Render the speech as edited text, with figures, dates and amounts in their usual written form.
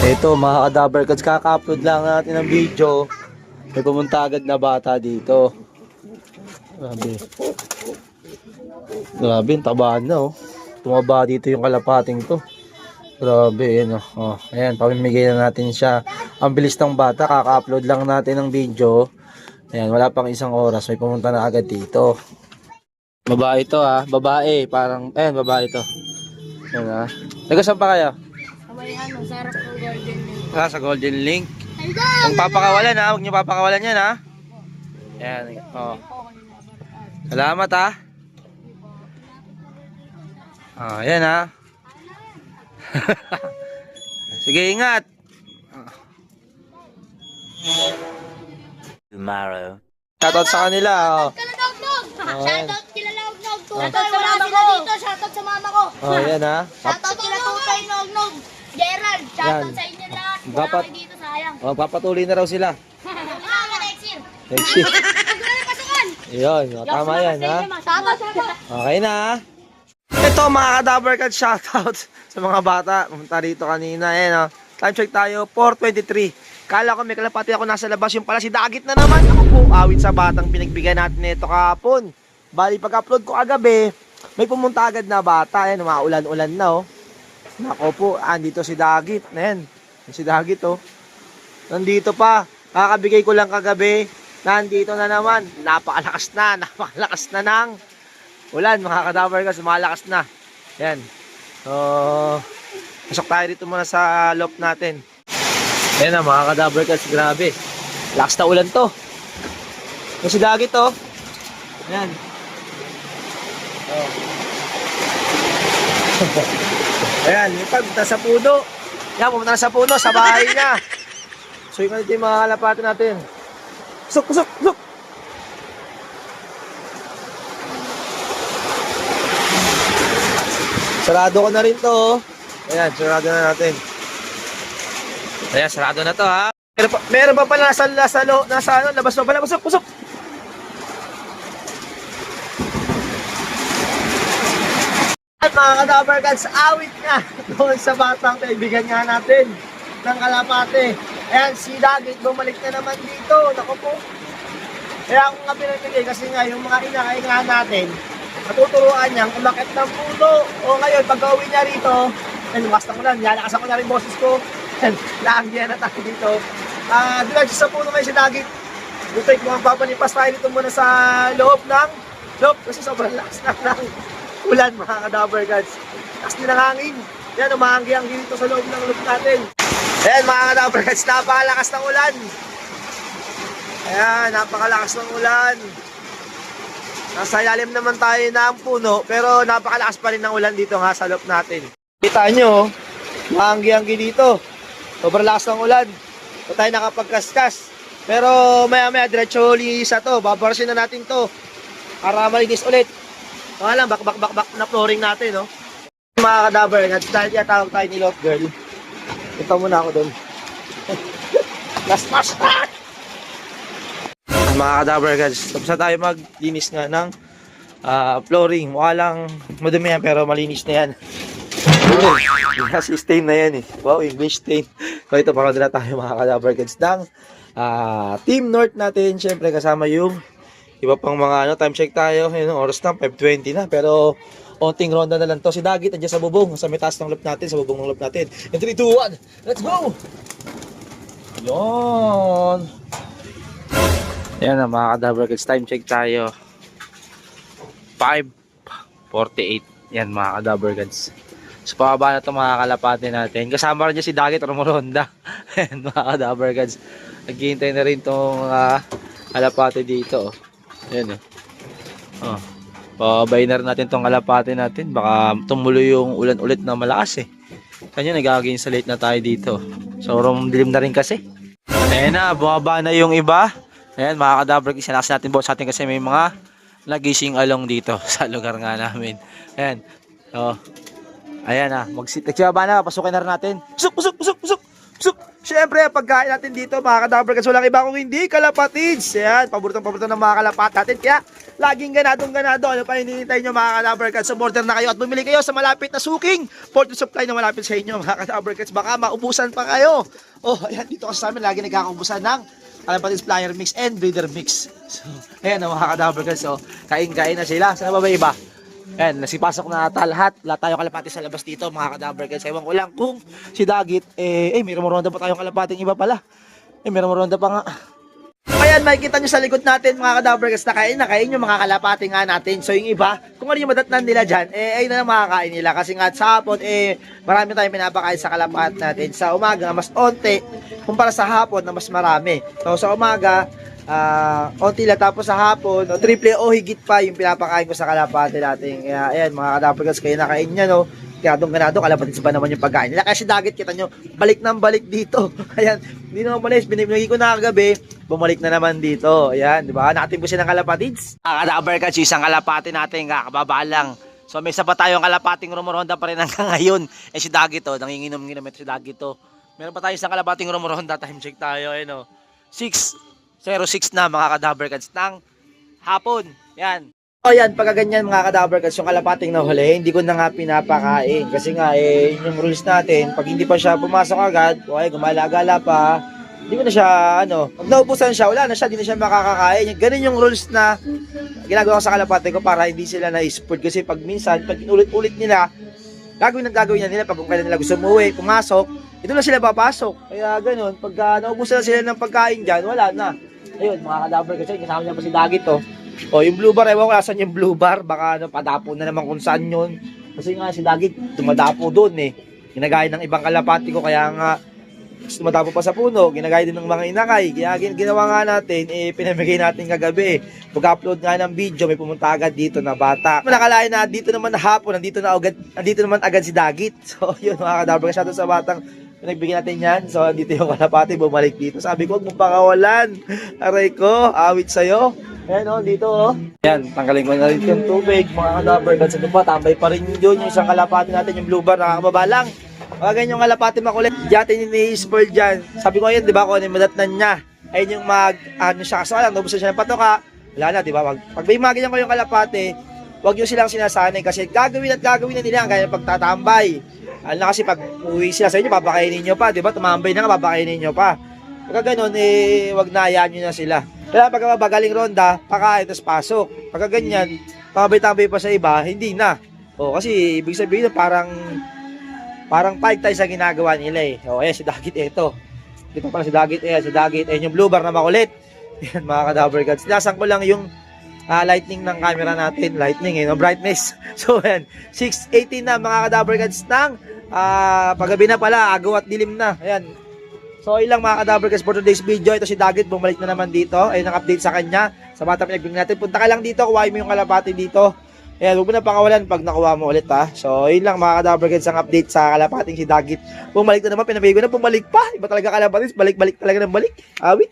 Ito mga ka-Dabber Cats, kaka-upload lang natin ng video. May pumunta agad na bata dito. Grabe. Grabe, yung tabaan na oh. Tumaba dito yung kalapating to. Grabe, yun oh. Oh, ayan, pamimigay na natin siya. Ang bilis ng bata, kaka-upload lang natin ng video. Ayan, wala pang isang oras, may pumunta na agad dito. Babae to ah, babae, parang, ayan, babae to. Ayan ah. Nagasan pa kayo? May ano, sarap ko Golden Link. Ah, sa Golden Link. Kung papakawalan ha, huwag niyo papakawalan yan ha. Ayan, oh. Salamat ha. Ah, ayan ha. Sige, ingat. Tomorrow. Shoutout sa kanila. Oh. Kaladog-dog! Oh, Shoutout kila Nog-Nog! Shoutout sa mama ko! Shoutout sa mama ko! Oh, ayan ha. Shoutout kila Tutay Nog-Nog! Gerald! Shoutout Yan. sa inyo lahat! Wala Dapat- kayo dito, sayang! Oh, papatuloy na raw sila. Wala next year! Next year. Huwag na pasukan! Yun, oh, tama yan ha. Shoutout! Okay na ha. Ito mga ka-Dabber Cats, shoutout sa mga bata. Pumunta rito kanina. Ayan oh. Time check tayo, 4:23. Kala ko may kalapati ako nasa labas. Yung pala si Dagit na naman. Ako po, awit sa batang pinagbigyan natin nito kahapon. Bali, pag-upload ko kagabi, may pumunta agad na bata. Ayan, maulan-ulan na oh. Nako po, andito si Dagit. Ayan, si Dagit oh. Nandito pa. Kakabigay ko lang kagabi. Nandito na naman. Napakalakas na ng ulan mga ka-Dabber Cats. Malakas na. Ayan. So, pasok tayo dito muna sa loft natin. Ayan na mga ka-Dabber Cats, grabe. Lakas na ulan to. Yung si Dagit to. Ayan. Oh. Ayan, yung pagpunta sa puno. Yan, pumunta na sa puno, sa bahay niya. So yung natin yung mga kalapatin natin. Pusok. Sarado ko na rin to. Oh. Ayan, sarado na natin. Ayan, sarado na to ha. Meron pa pala nasa labas pa pala. Pusok. At mga ka-Dabber Cats, awit nga doon sa batang kaibigan nga natin ng kalapate. Ayan, si Dagit bumalik na naman dito. Naku po. Kaya ako nga pinamigay kasi nga yung mga inakaingahan natin, matuturuan niyang umakit ng puno. O ngayon, pag-uwi niya rito, lumas na ko lang, lalakasan ko na rin boses ko. Laangyan na tayo dito. Dilag sa puno ngayon si Dagit. Butik mo ang papalipas tayo dito muna sa loob kasi sobrang lakas na ng ulan mga ka-Dabber Cats. Lakas din ang hangin. Yan, umahanggi-hanggi dito sa loob ng loob natin. Ayan mga ka-Dabber Cats, napakalakas ng ulan. Ayan, napakalakas ng ulan. Nasa ilalim naman tayo ng puno, pero napakalakas pa rin ng ulan dito nga sa loob natin. Kita nyo, mahanggi-hanggi dito. Sobrang lakas ng ulan. So tayo nakapagkaskas. Pero maya-maya, diretso lisa to. Babarasin na natin to para malinis ulit. Baka lang, bak na flooring natin, no? Mga ka-Dabber Cats, dahil tawag tayo ni Love Girl. Ito muna ako doon. Last. Mga ka-Dabber Cats, tapos na tayo maglinis nga ng flooring. Mukha lang madumi yan, pero malinis na yan. Kasi stain na yan eh. Wow, English stain. So ito, pakadala tayo mga ka-Dabber Cats ng Team North natin. Siyempre kasama yung iba pang mga time check tayo. Ayun, oras na, 5:20 na. Pero onting ronda na lang to. Si Dagit nandiyan sa bubong, sa may taas ng loop natin, sa bubong ng loop natin. In 3, 2, 1, let's go! Yun! Ayan na mga ka-Dabber Cats, time check tayo. 5:48. Yan mga ka-Dabber Cats. So pababa na itong mga kalapate natin. Kasama rin dyan si Dagit Romoronda. Ayan mga ka-Dabber Cats. Naghihintay na rin itong kalapate dito. Ayan eh. Oh. Pababay na rin natin itong kalapate natin. Baka tumuloy yung ulan ulit na malakas eh. Kanya nag-against na tayo dito. So dilim na rin kasi. Ayan na, bumaba na yung iba. Ayan mga ka-Dabber Cats, isalakas natin boss atin kasi may mga nagising along dito sa lugar nga namin. Ayan. So, ayan na, nagsibaba na, pasukin na rin natin. Pusok! Siyempre, ang pagkain natin dito, mga ka-Dabarkads, walang iba kung hindi kalapatids. Ayan, paborito ng mga kalapat natin. Kaya, laging ganado. Ano pa hinihintay nyo, mga ka-Dabarkads? Sumorder na kayo at bumili kayo sa malapit na suking Port of Supply na malapit sa inyo, mga ka-Dabarkads. Baka maubusan pa kayo. Oh, ayan, dito kasi sa amin, lagi nagkakaubusan ng kalapatids flyer mix and breeder mix. So, ayan, mga ka-Dabarkads. So, kain-kain na sila. Saan ba iba? Ayan, nasipasok na ata lahat tayo kalapati sa labas dito, mga ka-Dabarkads. Ewan ko lang kung si Dagit, may rumoronda pa tayong kalapating iba pala. May rumoronda pa nga. Ayan, makikita nyo sa likod natin, mga ka-Dabarkads, na kain yung mga kalapati nga natin. So yung iba, kung ano yung madatnan nila dyan, ayun na lang makakain nila. Kasi nga sa hapon, marami tayong pinapakain sa kalapat natin. Sa umaga, mas onte, kumpara sa hapon na mas marami. So sa umaga, onti lang, tapos sa hapon, triple o higit pa yung pinapakain ko sa kalapati natin. Kaya ayan, mga ka-Dabarkads, kayo nakain niya, no? Ganado, kalapatids pa naman yung pagkain nila. Kasi Dagit, kita nyo, balik ng balik dito. Ayan, hindi naman malis, binibigay ko na kagabi, bumalik na naman dito. Ayan, di ba? Natin po siya ng kalapatids. Ka-Dabarkads, isang kalapati natin, kakababa lang. So may isa pa tayong kalapating rumoronda pa rin hanggang ngayon. Si Dagit, nanginginom-nginom ito si Dagit, Meron pa tayo isang kalapating rumoronda, time check tayo, 6:06 na, mga ka-Dabarkads, ng hapon. Yan. O yan, pagka ganyan, mga ka-Dabarkads, yung kalapating na huli, hindi ko na nga pinapakain. Kasi nga, yung rules natin, pag hindi pa siya pumasok agad, gumala-gala pa, hindi ko na siya, pag naubusan siya, wala na siya, hindi na siya makakakain. Ganun yung rules na ginagawa ko sa kalapate ko para hindi sila na-sport. Kasi pag minsan, pag inulit-ulit nila, gagawin na nila, pag kung kailan nila gusto umuwi, pumasok, ito na sila papasok. Kaya ganun, pag naubusan na sila ng pagkain dyan, wala na. Ayun, mga ka-Dabarkads, kasama niya pa si Dagit, O, yung blue bar, ewan ko nasan yung blue bar, baka padapo na naman kung saan yun. Kasi nga si Dagit, tumadapo doon Ginagaya ng ibang kalapati ko, kaya nga tumadapo pa sa puno, ginagaya din ng mga inakay. Kaya ginawa nga natin, pinamigay natin kagabi. Pag-upload nga ng video, may pumunta agad dito na bata. Nakalain na dito naman na hapon, nandito naman agad si Dagit. So, yun, mga ka-Dabarkads, shout out sa batang pinagbigyan natin yan. So, dito yung kalapati, bumalik dito. Sabi ko, huwag mong pakawalan. Aray ko, awit sa'yo. Ayan, dito, Ayan, tanggalin ko na rin yung tubig. Mga ka-Dabarkads, ito pa, tambay pa rin yun. Yung isang kalapati natin, yung blue bar, nakakababa lang. Mga ganyang kalapati makulit. Diyatin yung ni-spoil dyan. Sabi ko yun, di ba, kung ano yung madatnan niya. Ayun yung siya kasalang, nabusan siya ng patoka. Wala na, di ba? Pag may mga ganyan ko yung kalapati, huwag nyo silang sinasanay kasi gagawin na nila ang kaya pagtatambay. Alam na kasi pag uwi sila sa inyo, papakainin nyo pa, di ba? Tumambay na nga, papakainin nyo pa. Pagka ganun, wag na hayaan nyo na sila. Kaya pagka magaling ronda, pakain, tapos pasok. Pagka ganyan, pangabay-tambay pa sa iba, hindi na. Kasi ibig sabihin na parang fight tayo sa ginagawa nila ayan si Dagit ito. Dito pala si Dagit, ayan yung blue bar na makulit. Ayan, mga ka-Dabarkads. Sinasan ko lang yung lightning ng camera natin, brightness. So ayan, 6:18 na, mga ka-Dabarkads, ng paggabi na pala, agaw at dilim na. Ayan. So ilang, mga ka-Dabarkads, for today's video, ito si Dagit, bumalik na naman dito. Ayun ang update sa kanya. Sa bata pinagbigyan natin, punta ka lang dito, kuhain mo yung kalapati dito. Ayan, huwag mo na pakawalan pag nakuha mo ulit So, yun lang, mga ka-Dabarkads, ang update sa kalapating si Dagit. Bumalik na naman, pinabigay ko na, bumalik pa. Iba talaga kalapatids, balik-balik talaga ng balik. Awit.